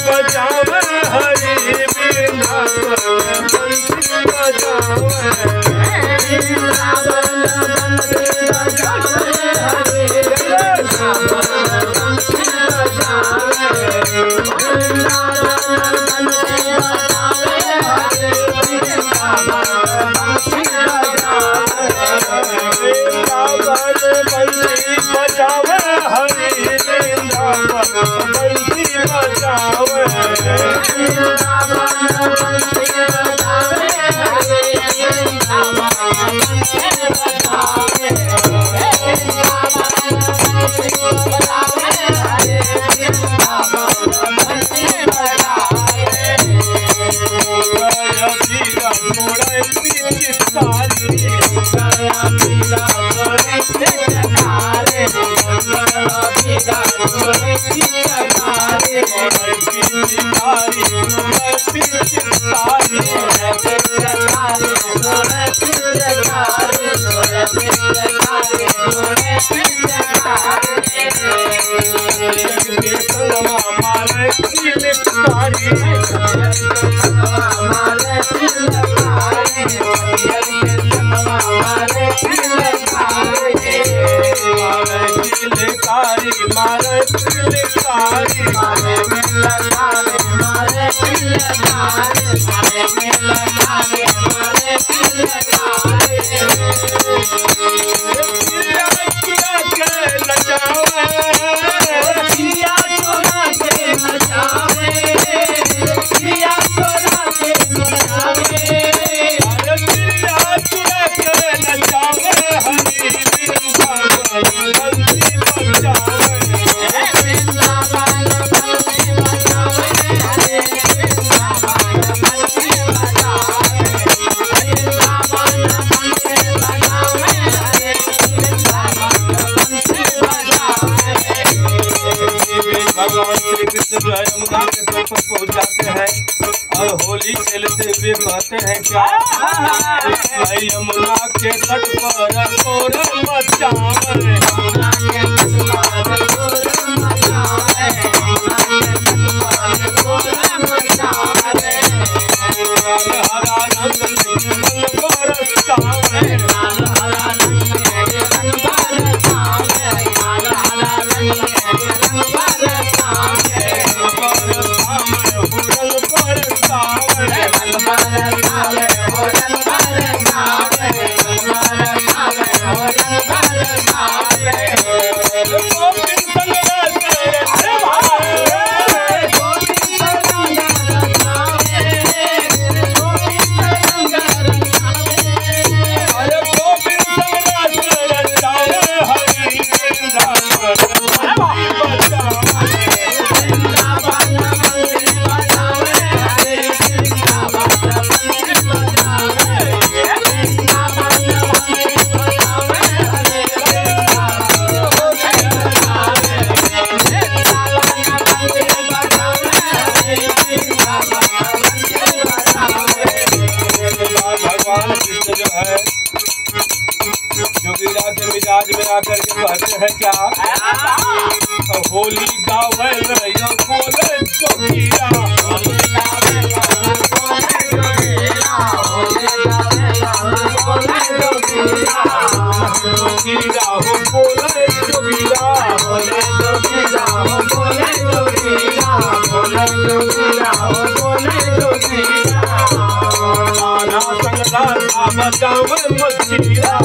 बजावे हरि वृंदावन बंसी बजावे वृंदावन बंसी बजावे हरि वृंदावन बंसी बजावे वृंदावन बंसी बजावे हरि वृंदावन बंसी बजावे हरि वृंदावन बंसी बजावे पहुँच जाते हैं और होली खेलते हुए कहते हैं क्या यमुना के तट पर शोर मचावे हरा रंग बरसावे जोगीरा के मिजाज में आकर के कहते हैं क्या होली गावे बोले जोगीरा जोगीरा हो बोले जोगीरा आना संग राधा बजावे मछलिया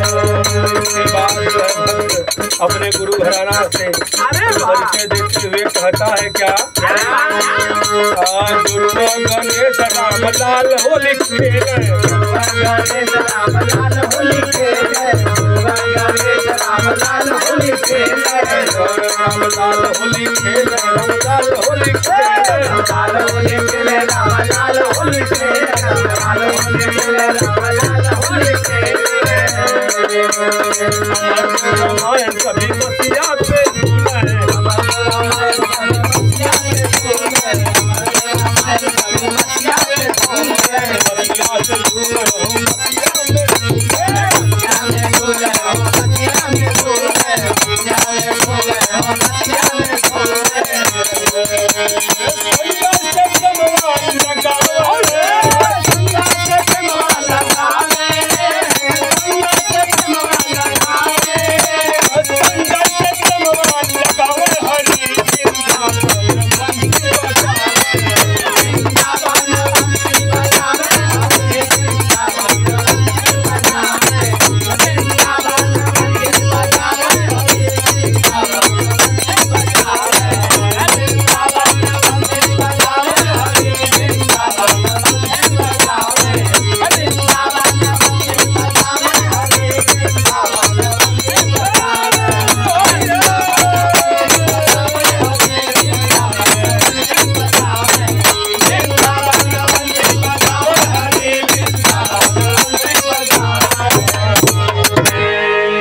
इसके बाद अपने गुरु घराना से परिचय देते हुए कहता है क्या? दुर्गा गणेश राम लाल होली खेले, गणेश राम लाल होली खेले, गणेश राम लाल होली खेले, राम लाल होली खेले, राम लाल होली खेले, लाल होली खेले, राम लाल होली खेले, लाल होली खेले, राम लाल होली खेले। रामायण कभी बसिया पे